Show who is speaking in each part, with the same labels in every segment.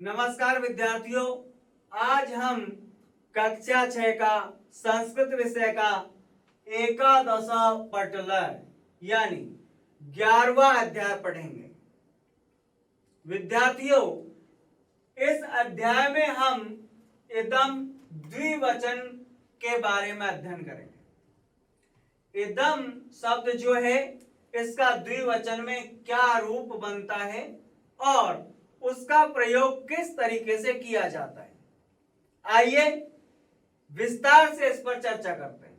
Speaker 1: नमस्कार विद्यार्थियों, आज हम कक्षा 6 का संस्कृत विषय का एकादश पटल यानी 11वां अध्याय पढ़ेंगे। विद्यार्थियों, इस अध्याय में हम इदम द्विवचन के बारे में अध्ययन करेंगे। इदम शब्द जो है इसका द्विवचन में क्या रूप बनता है और उसका प्रयोग किस तरीके से किया जाता है। आइए विस्तार से इस पर चर्चा करते हैं।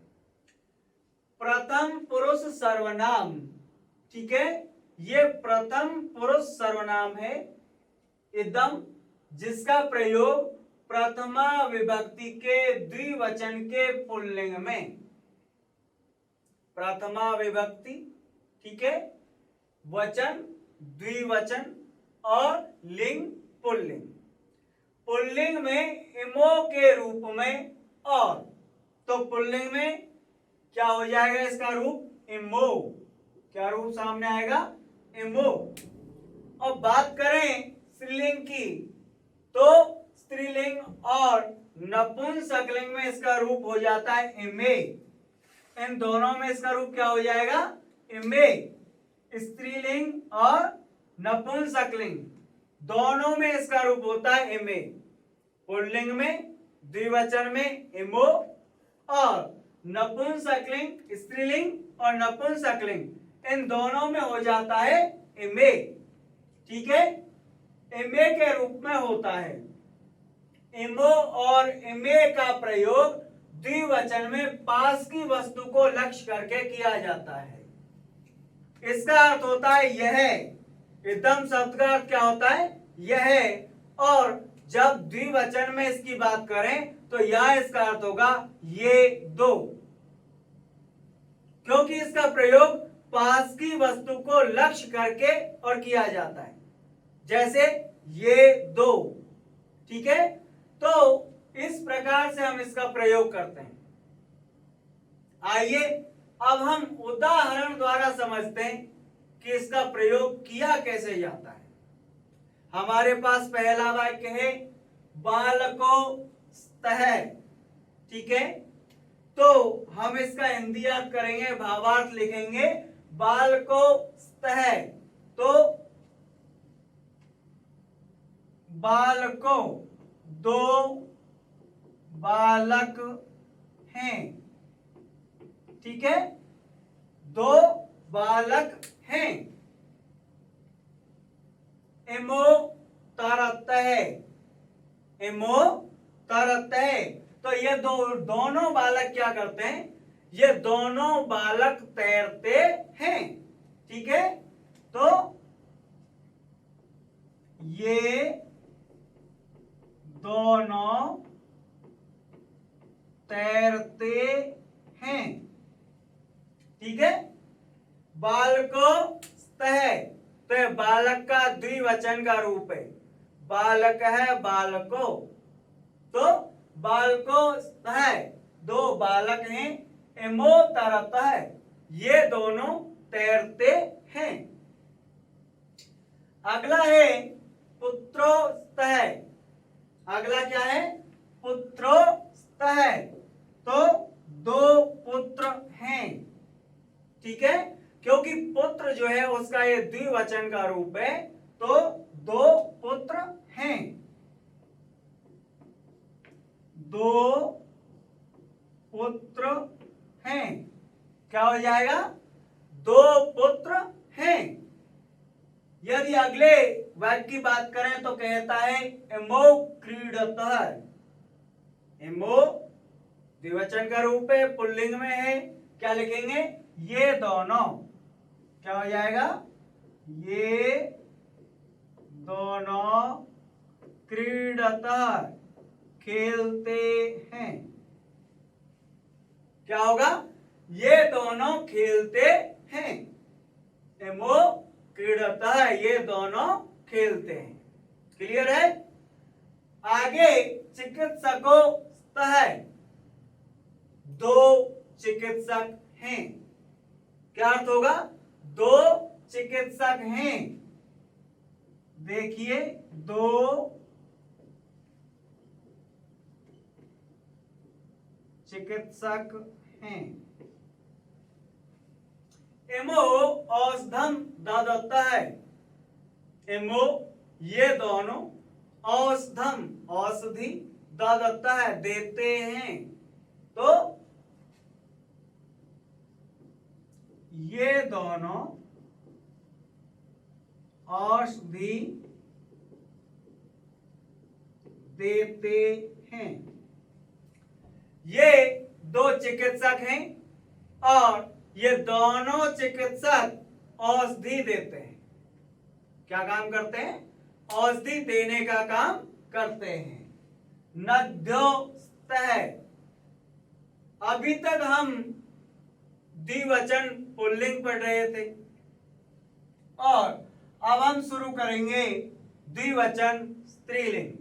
Speaker 1: प्रथम पुरुष सर्वनाम, ठीक है, ये प्रथम पुरुष सर्वनाम है इदम, जिसका प्रयोग प्रथमा विभक्ति के द्विवचन के पुल्लिंग में, प्रथमा विभक्ति, ठीक है, वचन द्विवचन और लिंग पुल्लिंग, पुल्लिंग में इमो के रूप में, और तो पुल्लिंग में क्या हो जाएगा, इसका रूप इमो, क्या रूप सामने आएगा, इमो। और बात करें स्त्रीलिंग की तो स्त्रीलिंग और नपुंसकलिंग में इसका रूप हो जाता है इमे। इन दोनों में इसका रूप क्या हो जाएगा, इमे। स्त्रीलिंग और नपुंसकलिंग दोनों में इसका रूप होता है इमे। पुल्लिंग में, द्विवचन में इमो, और नपुंसकलिंग, स्त्रीलिंग और नपुंसकलिंग इन दोनों में हो जाता है इमे, ठीक है, इमे के रूप में होता है। इमो और इमे का प्रयोग द्विवचन में पास की वस्तु को लक्ष्य करके किया जाता है। इसका अर्थ होता है यह, इदम शब्द का अर्थ क्या होता है, यह, और जब द्विवचन में इसकी बात करें तो यह इसका अर्थ होगा ये दो, क्योंकि इसका प्रयोग पास की वस्तु को लक्ष्य करके और किया जाता है, जैसे ये दो, ठीक है। तो इस प्रकार से हम इसका प्रयोग करते हैं। आइए अब हम उदाहरण द्वारा समझते हैं कि इसका प्रयोग किया कैसे जाता है। हमारे पास पहला वाक्य है बालको स्तः, ठीक है, तो हम इसका हिंदी अर्थ करेंगे, भावार्थ लिखेंगे बालको स्तः। तो बालको, दो बालक हैं, ठीक है, दो बालक हैं। इमो तरतः, इमो तरतः, तो ये दोनों बालक क्या करते हैं, ये दोनों बालक तैरते हैं, ठीक है। तो ये दोनों तैरते हैं, ठीक है। बालको स्तः, तो बालक का द्विवचन का रूप है, बालक है बालको, तो बालको स्तः, दो बालक हैं। इमो तरतः, ये दोनों तैरते हैं। अगला है पुत्रो स्तः, अगला क्या है, पुत्रो स्तः, तो दो पुत्र हैं, ठीक है, क्योंकि पुत्र जो है उसका ये द्विवचन का रूप है, तो दो पुत्र हैं, दो पुत्र हैं, क्या हो जाएगा, दो पुत्र हैं। यदि अगले वाक्य की बात करें तो कहता है इमो क्रीडतः, इमो द्विवचन का रूप है, पुल्लिंग में है, क्या लिखेंगे, ये दोनों, क्या हो जाएगा, ये दोनों क्रीडतः, खेलते हैं, क्या होगा, ये दोनों खेलते हैं। इमो क्रीडतः, ये दोनों खेलते हैं। क्लियर है। आगे चिकित्सको स्तः, दो चिकित्सक हैं, क्या अर्थ होगा, दो चिकित्सक हैं। देखिए दो चिकित्सक हैं। एमो औषधम दत्ता है। एमो ये दोनों औषधम औषधि दत्ता है देते हैं। तो ये दोनों औषधि देते हैं। ये दो चिकित्सक हैं और ये दोनों चिकित्सक औषधि देते हैं। क्या काम करते हैं? औषधि देने का काम करते हैं। नद्योस्तः, अभी तक हम द्विवचन पुल्लिंग पढ़ रहे थे और अब हम शुरू करेंगे द्विवचन स्त्रीलिंग।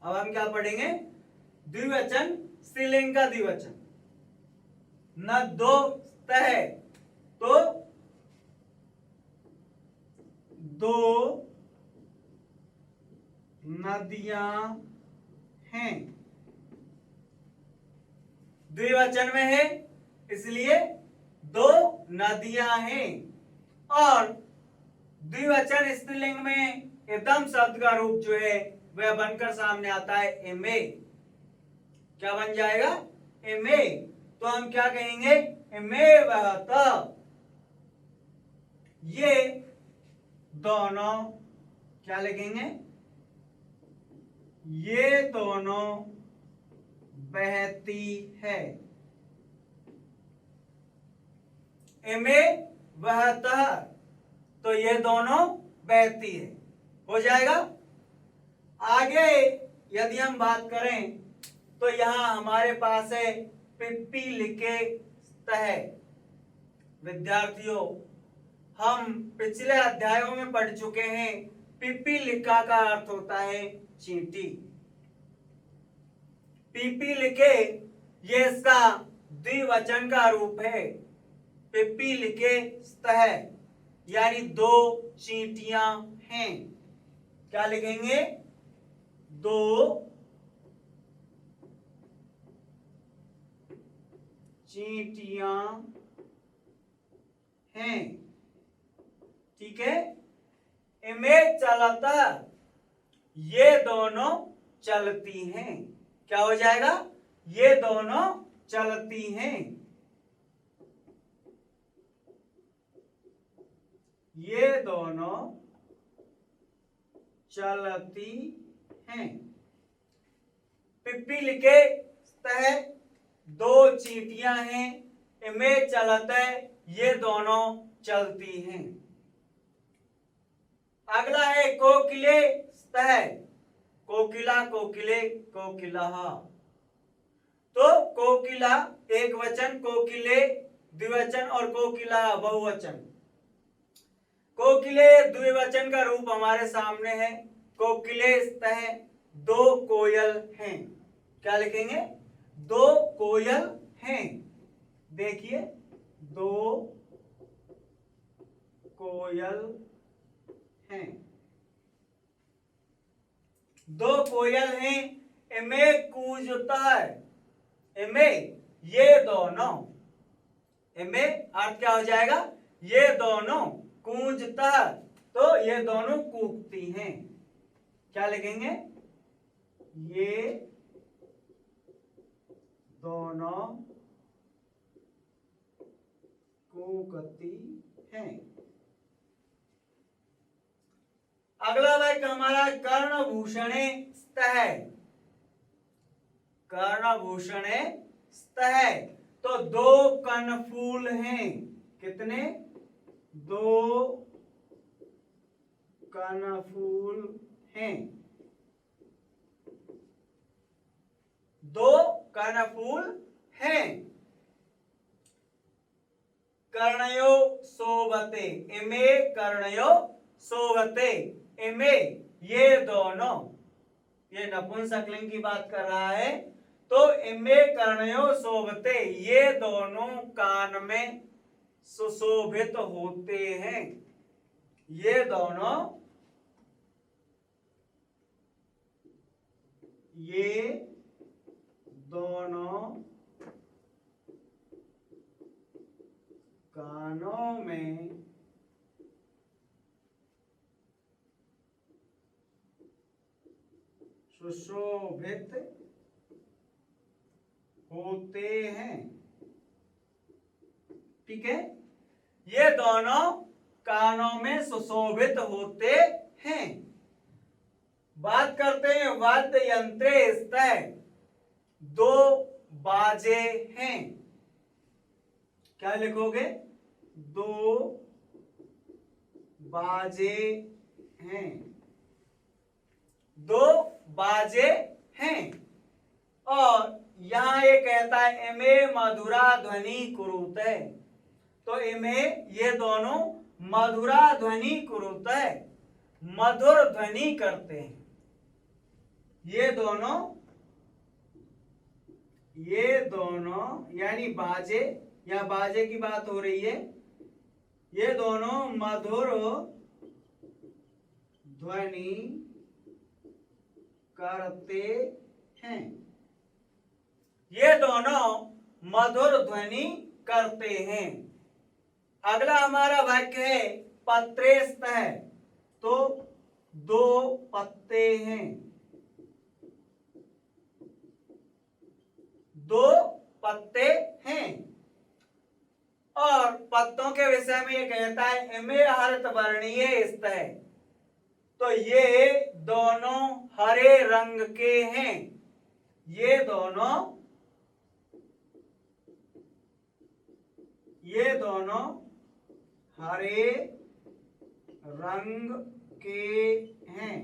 Speaker 1: अब हम क्या पढ़ेंगे? द्विवचन स्त्रीलिंग का द्विवचन। नद्योस्तः, तो दो नदियां हैं। द्विवचन में है इसलिए दो नदियां हैं। और द्विवचन स्त्रीलिंग में एकदम शब्द का रूप जो है वह बनकर सामने आता है एमे। क्या बन जाएगा? एमे। तो हम क्या कहेंगे? एमे वहत। ये दोनों क्या लिखेंगे? ये दोनों बहती है। एमे वहतः, तो ये दोनों बहती है, हो जाएगा। आगे यदि हम बात करें तो यहां हमारे पास है पिप्पी लिखे तह। विद्यार्थियों, हम पिछले अध्यायों में पढ़ चुके हैं पिप्पी लिखा का अर्थ होता है चींटी। पिप्पी लिखे ये इसका द्विवचन का रूप है। पिप्पी लिखे तह, यानी दो चींटियां हैं। क्या लिखेंगे? दो चींटियां हैं। ठीक है। इमे चलता, ये दोनों चलती हैं। क्या हो जाएगा? ये दोनों चलती हैं। ये दोनों चलती हैं। पिप्पी लिखे तह, दो चींटियां हैं। इमेज चलता है, ये दोनों चलती हैं। अगला है कोकिले तह। कोकिला, कोकिले, कोकिला। तो कोकिला एक वचन, कोकिले द्विवचन और कोकिला बहुवचन। कोकिले द्विवचन का रूप हमारे सामने है। कोकिले तह, दो कोयल हैं। क्या लिखेंगे? दो कोयल हैं। देखिए, दो कोयल हैं। दो कोयल हैं। इमे कूजता है। इमे ये दोनों, इमे अर्थ क्या हो जाएगा? ये दोनों कूजता, तो ये दोनों कूकती हैं। क्या लिखेंगे? ये दोनों कूकती हैं। अगला वाक्य हमारा कर्णभूषणे स्तः। कर्णभूषणे स्तः, तो दो कर्णफूल हैं। कितने? दो कर्णफूल हैं। दो कर्णफूल हैं। कर्णयो शोभते, इमे कर्णयो शोभते। इमे ये दोनों, ये नपुंसकलिंग की बात कर रहा है। तो इमे कर्णयो शोभते, ये दोनों कान में सुशोभित होते हैं। ये दोनों, ये दोनों कानों में सुशोभित होते हैं। ठीक है, ये दोनों कानों में सुशोभित होते हैं। बात करते हैं वाद्य यंत्र स्तः, दो बाजे हैं। क्या लिखोगे? दो बाजे हैं, दो बाजे हैं। और यहां ये कहता है इमे मधुरा ध्वनि कुरुते, तो इमे ये दोनों मधुरा ध्वनि कुरुते, मधुर ध्वनि करते हैं। ये दोनों यानी बाजे, या बाजे की बात हो रही है, ये दोनों मधुर ध्वनि करते हैं। ये दोनों मधुर ध्वनि करते हैं। अगला हमारा वाक्य है पत्रे स्तः, तो दो पत्ते हैं, दो पत्ते हैं। और पत्तों के विषय में ये कहता है इमे हरित वर्णीय स्तः, तो ये दोनों हरे रंग के हैं। ये दोनों हरे रंग के हैं।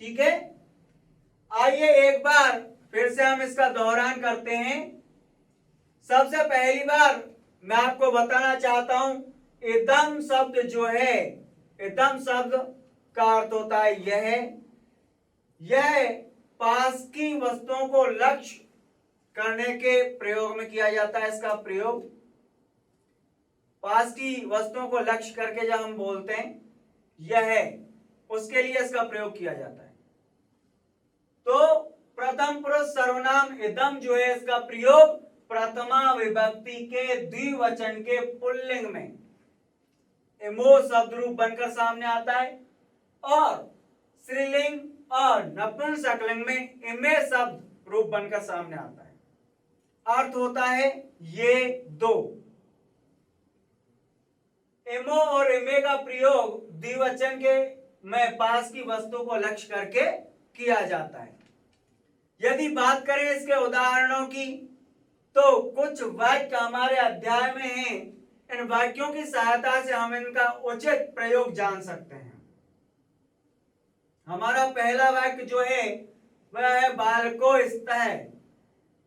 Speaker 1: ठीक है, आइए एक बार फिर से हम इसका दोहरान करते हैं। सबसे पहली बार मैं आपको बताना चाहता हूं, इदम शब्द जो है, इदम शब्द का अर्थ होता है यह पास की वस्तुओं को लक्ष्य करने के प्रयोग में किया जाता है। इसका प्रयोग पास की वस्तुओं को लक्ष्य करके जब हम बोलते हैं यह, उसके लिए इसका प्रयोग किया जाता है। तो प्रथम पुरुष सर्वनाम इदम जो है, इसका प्रयोग प्रथमा विभक्ति के द्विवचन के पुल्लिंग में इमो शब्द रूप बनकर सामने आता है, और स्त्रीलिंग और नपुंसकलिंग में इमे शब्द रूप बनकर सामने आता है। अर्थ होता है ये दो। इमो और इमे का प्रयोग द्विवचन के में पास की वस्तु को लक्ष्य करके किया जाता है। यदि बात करें इसके उदाहरणों की, तो कुछ वाक्य हमारे अध्याय में हैं। इन वाक्यों की सहायता से हम इनका उचित प्रयोग जान सकते हैं। हमारा पहला वाक्य जो है वह है बालको स्तः,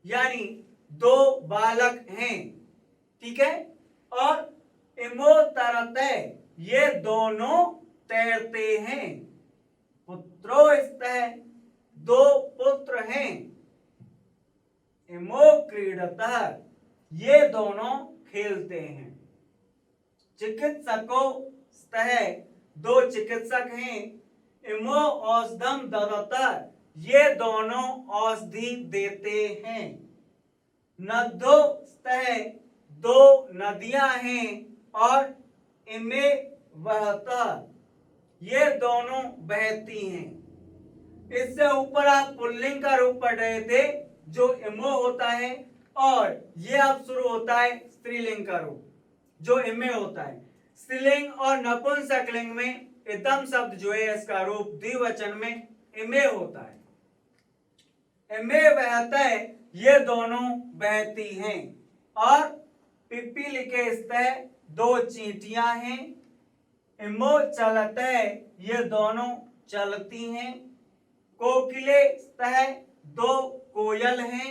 Speaker 1: यानी दो बालक हैं। ठीक है, और इमो तरते, ये दोनों तैरते हैं। पुत्रो स्तः, दो पुत्र हैं। इमो क्रीडतः, ये दोनों खेलते हैं। चिकित्सको स्तः, दो चिकित्सक हैं। इमो औषधम ददतः, ये दोनों औषधि देते हैं। नदो स्तः, दो नदियां हैं। और इमे वहतः, ये दोनों बहती हैं। इससे ऊपर आप पुल्लिंग का रूप पढ़ रहे थे जो इमो होता है, और ये अब शुरू होता है स्त्रीलिंग का रूप जो इमे होता है। स्त्रीलिंग और नपुंसकलिंग में इदम शब्द जो है इसका रूप द्विवचन में इमे होता है। इमे बहतः, ये दोनों बहती हैं। और पिपीलिके स्तः, दो चींटियां हैं। इमो चलतः, ये दोनों चलती हैं। कोकिले स्तः, दो कोयल हैं।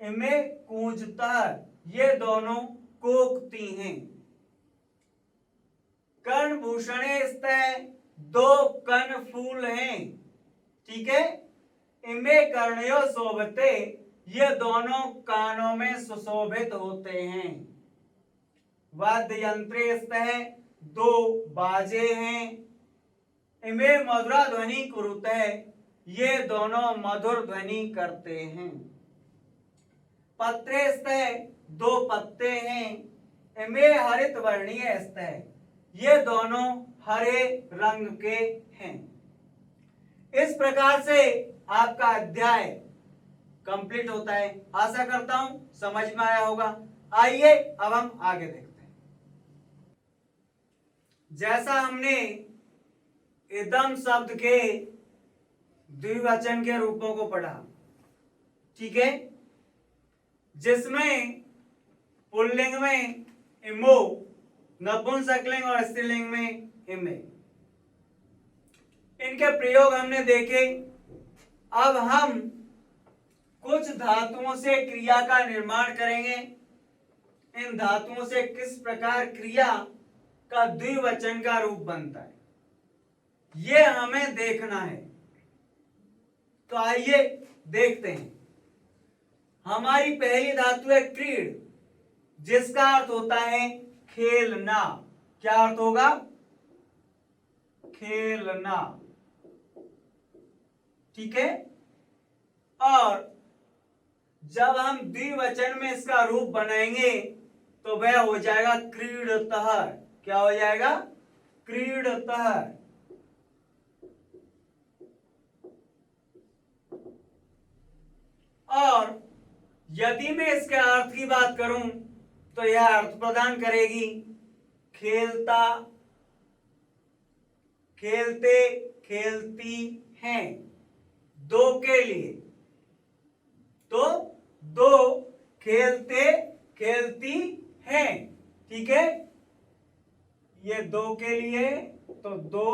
Speaker 1: इमे कूजतः, ये दोनों कूकती हैं। कर्णभूषणे स्तः, दो कर्णफूल हैं। ठीक है, इमे कर्णयो शोभते, ये दोनों कानों में सुशोभित होते हैं। वाद्य यंत्रे स्तः, दो बाजे हैं। इमे मधुरा ध्वनि कुरुते, ये दोनों मधुर ध्वनि करते हैं। पत्रे स्तः, दो पत्ते हैं। इमे हरित वर्णीय स्तः, ये दोनों हरे रंग के हैं। इस प्रकार से आपका अध्याय कंप्लीट होता है। आशा करता हूं समझ में आया होगा। आइए अब हम आगे देखते हैं। जैसा हमने इदम शब्द के द्विवचन के रूपों को पढ़ा, ठीक है, जिसमें पुल्लिंग में इमो, नपुंसकलिंग और स्त्रीलिंग में इमे, इनके प्रयोग हमने देखे। अब हम कुछ धातुओं से क्रिया का निर्माण करेंगे। इन धातुओं से किस प्रकार क्रिया का द्विवचन का रूप बनता है, ये हमें देखना है। तो आइए देखते हैं। हमारी पहली धातु है क्रीड, जिसका अर्थ होता है खेलना। क्या अर्थ होगा? खेलना, ठीक है। और जब हम द्विवचन में इसका रूप बनाएंगे तो वह हो जाएगा क्रीडतः। क्या हो जाएगा? क्रीडतः। और यदि मैं इसके अर्थ की बात करूं तो यह अर्थ प्रदान करेगी खेलता, खेलते, खेलती हैं, दो के लिए। तो दो खेलते खेलती हैं, ठीक है, ये दो के लिए। तो दो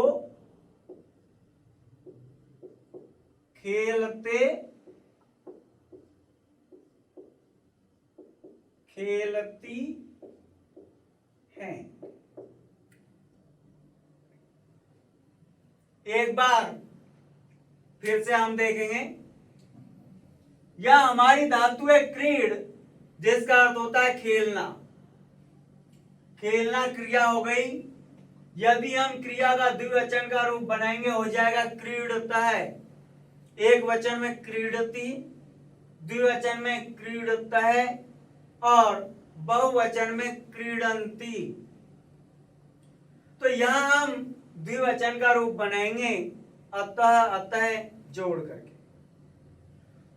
Speaker 1: खेलते खेलती हैं। एक बार फिर से हम देखेंगे। यह हमारी धातु है क्रीड, जिसका अर्थ होता है खेलना। खेलना क्रिया हो गई। यदि हम क्रिया का द्विवचन का रूप बनाएंगे हो जाएगा क्रीडतः। एक वचन में क्रीडती, द्विवचन में क्रीडतः और बहुवचन में क्रीडंती। तो यहां हम द्विवचन का रूप बनाएंगे अतः, अतः जोड़ करके।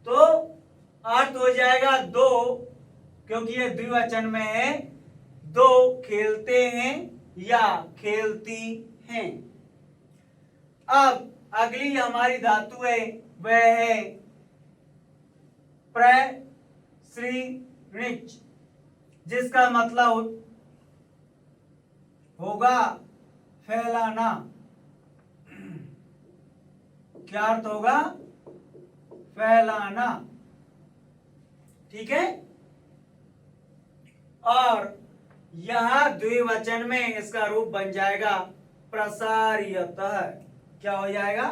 Speaker 1: तो अर्थ हो जाएगा दो, क्योंकि ये द्विवचन में है, दो खेलते हैं या खेलती हैं। अब अगली हमारी धातु है वह है प्रसृणिच, जिसका मतलब होगा फैलाना। क्या अर्थ होगा? फैलाना, ठीक है। और यह द्विवचन में इसका रूप बन जाएगा प्रसार्यतः। क्या हो जाएगा?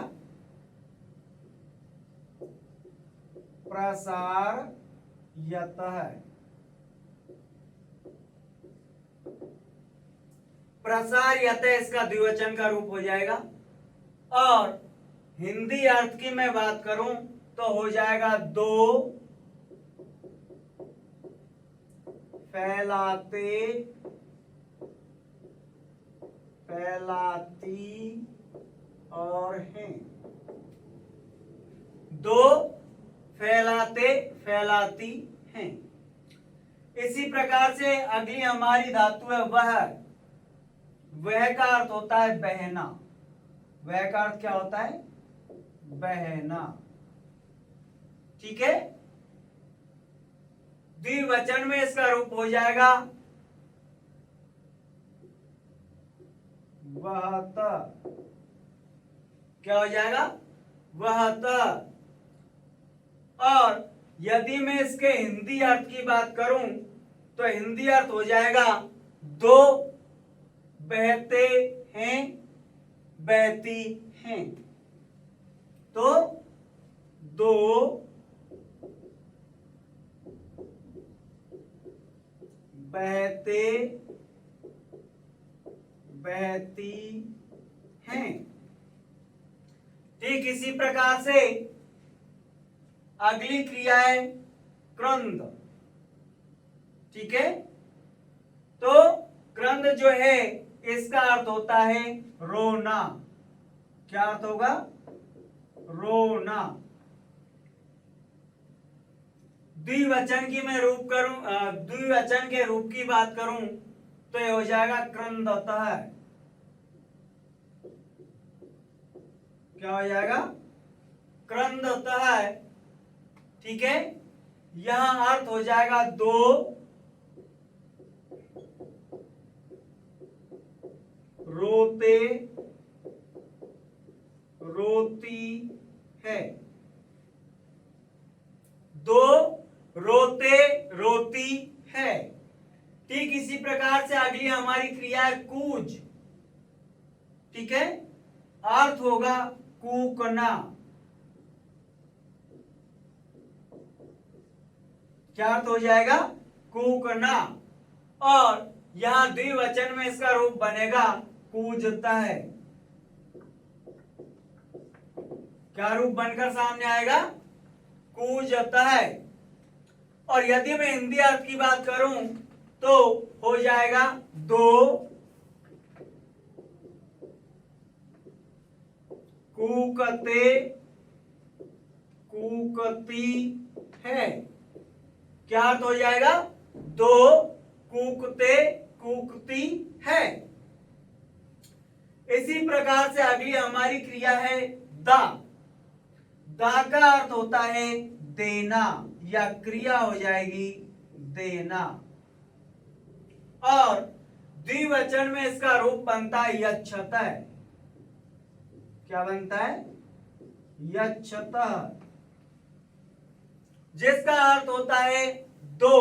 Speaker 1: प्रसार्यतः। प्रसार्यतः इसका द्विवचन का रूप हो जाएगा। और हिंदी अर्थ की मैं बात करूं तो हो जाएगा दो फैलाते, फैलाती और हैं। दो फैलाते फैलाती हैं। इसी प्रकार से अगली हमारी धातु है वह का अर्थ होता है बहना। वह का अर्थ क्या होता है? बहना, ठीक है। द्विवचन में इसका रूप हो जाएगा वहत। क्या हो जाएगा? वहत। और यदि मैं इसके हिंदी अर्थ की बात करूं तो हिंदी अर्थ हो जाएगा दो बहते हैं, बहती हैं। तो दो बहते बहती हैं। ठीक इसी प्रकार से अगली क्रिया है क्रंद। ठीक है। तो क्रंद जो है इसका अर्थ होता है रोना। क्या अर्थ होगा? रोना। द्विवचन की मैं रूप करूं, द्विवचन के रूप की बात करूं तो ये हो जाएगा क्रंदतः। क्या हो जाएगा? क्रंदतः। ठीक है। यहां अर्थ हो जाएगा दो रोते रोती है। दो रोते रोती है। ठीक इसी प्रकार से अगली हमारी क्रिया है कूज। ठीक है। अर्थ होगा कूकना। क्या अर्थ हो जाएगा? कूकना। और यहां द्विवचन में इसका रूप बनेगा कूजता है। क्या रूप बनकर सामने आएगा? कूजता है। और यदि मैं हिंदी अर्थ की बात करूं तो हो जाएगा दो कूकते कूकती है। क्या अर्थ हो जाएगा? दो कूकते कूकती है। इसी प्रकार से अगली हमारी क्रिया है दा। दा का अर्थ होता है देना, या क्रिया हो जाएगी देना। और द्विवचन में इसका रूप बनता है यच्छतः। क्या बनता है? यच्छतः। जिसका अर्थ होता है दो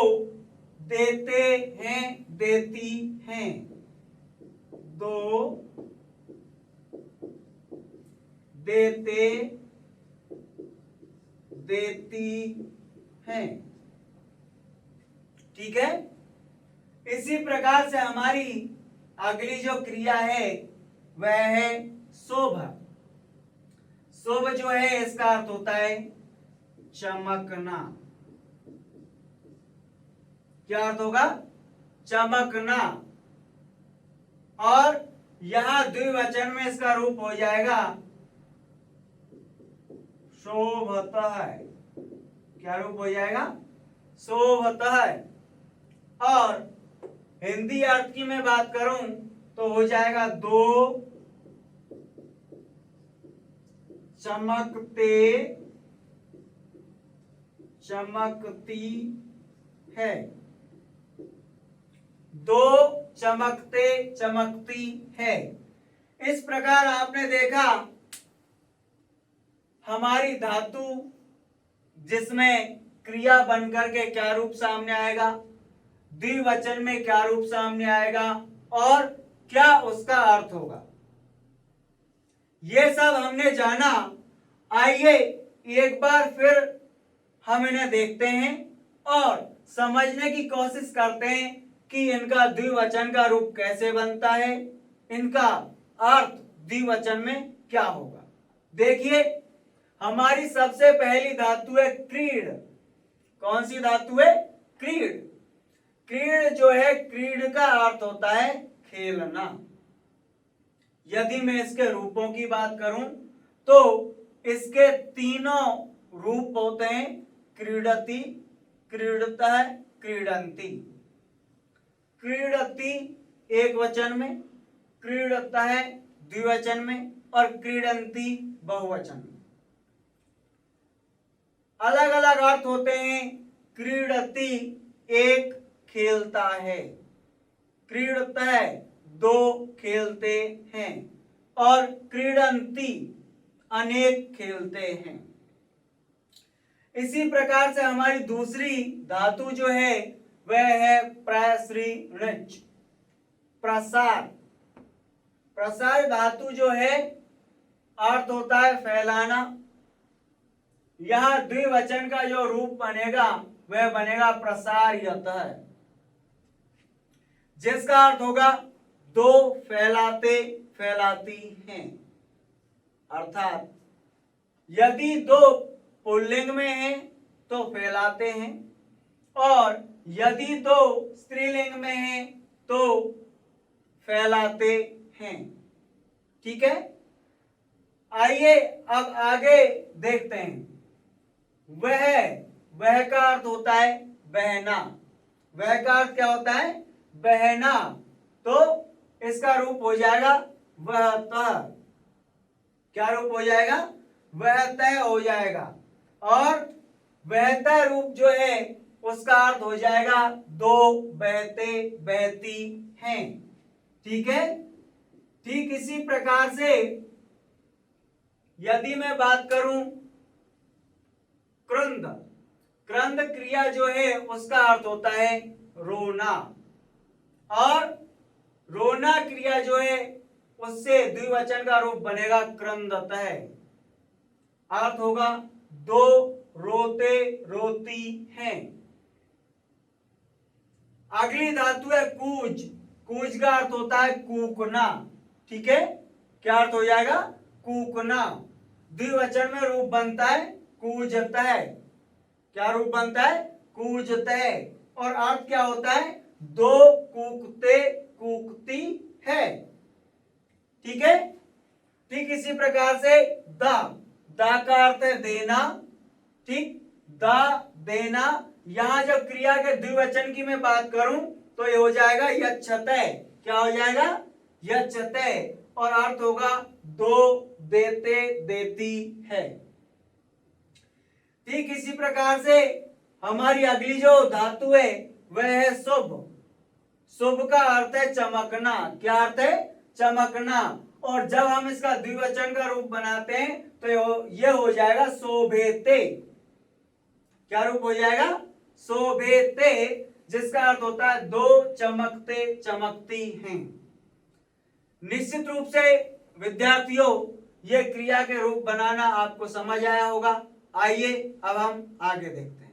Speaker 1: देते हैं देती हैं। दो देते देती हैं। ठीक है। इसी प्रकार से हमारी अगली जो क्रिया है वह है शोभ। शोभ जो है इसका अर्थ होता है चमकना। क्या अर्थ होगा? चमकना। और यहां द्विवचन में इसका रूप हो जाएगा शोभतः। क्या रूप हो जाएगा? शोभतः। और हिंदी अर्थ की मैं बात करूं तो हो जाएगा दो चमकते चमकती है। दो चमकते चमकती है। इस प्रकार आपने देखा हमारी धातु जिसमें क्रिया बनकर के क्या रूप सामने आएगा, द्विवचन में क्या रूप सामने आएगा और क्या उसका अर्थ होगा, ये सब हमने जाना। आइए एक बार फिर हम इन्हें देखते हैं और समझने की कोशिश करते हैं कि इनका द्विवचन का रूप कैसे बनता है, इनका अर्थ द्विवचन में क्या होगा। देखिए हमारी सबसे पहली धातु है क्रीड। कौन सी धातु है? क्रीड। क्रीड जो है, क्रीड का अर्थ होता है खेलना। यदि मैं इसके रूपों की बात करूं तो इसके तीनों रूप होते हैं क्रीडति, क्रीडतः, क्रीडन्ति। क्रीडति एक वचन में, क्रीडतः द्विवचन में और क्रीडन्ति बहुवचन में। अलग अलग अर्थ होते हैं। क्रीडति एक खेलता है, क्रीडतः दो खेलते हैं और क्रीडन्ति अनेक खेलते हैं। इसी प्रकार से हमारी दूसरी धातु जो है वह है प्रसृणच, प्रसार। प्रसार धातु जो है अर्थ होता है फैलाना। यहां द्विवचन का जो रूप बनेगा वह बनेगा प्रसार्यतः, जिसका अर्थ होगा दो फैलाते फैलाती हैं। अर्थात यदि दो पुल्लिंग में हैं तो फैलाते हैं और यदि दो स्त्रीलिंग में हैं तो फैलाते हैं। ठीक है, आइए अब आगे देखते हैं। वह का अर्थ होता है बहना। वह का अर्थ क्या होता है? बहना। तो इसका रूप हो जाएगा वहतः। क्या रूप हो जाएगा? वहतः हो जाएगा। और वहतः रूप जो है उसका अर्थ हो जाएगा दो बहते बहती हैं। ठीक है, ठीक इसी प्रकार से यदि मैं बात करूं क्रंद, क्रंद क्रिया जो है उसका अर्थ होता है रोना। और रोना क्रिया जो है उससे द्विवचन का रूप बनेगा क्रंदतः। अर्थ होगा दो रोते रोती हैं। अगली धातु है कूज। कूज का अर्थ होता है कूकना। ठीक है, क्या अर्थ हो जाएगा? कूकना। द्विवचन में रूप बनता है कूजतः। क्या रूप बनता है? कूजतः। और अर्थ क्या होता है? दो कूकते कूकती है। ठीक है, ठीक इसी प्रकार से दा, दा का अर्थ है देना। ठीक, दा देना। यहां जब क्रिया के द्विवचन की मैं बात करूं तो ये हो जाएगा यच्छतः। क्या हो जाएगा? यच्छतः। और अर्थ होगा दो देते देती है। ठीक इसी प्रकार से हमारी अगली जो धातु है वह है शुभ। शुभ का अर्थ है चमकना। क्या अर्थ है? चमकना। और जब हम इसका द्विवचन का रूप बनाते हैं तो ये हो जाएगा शोभेते। क्या रूप हो जाएगा? शोभेते, जिसका अर्थ होता है दो चमकते चमकती हैं। निश्चित रूप से विद्यार्थियों ये क्रिया के रूप बनाना आपको समझ आया होगा। आइए अब हम आगे देखते हैं।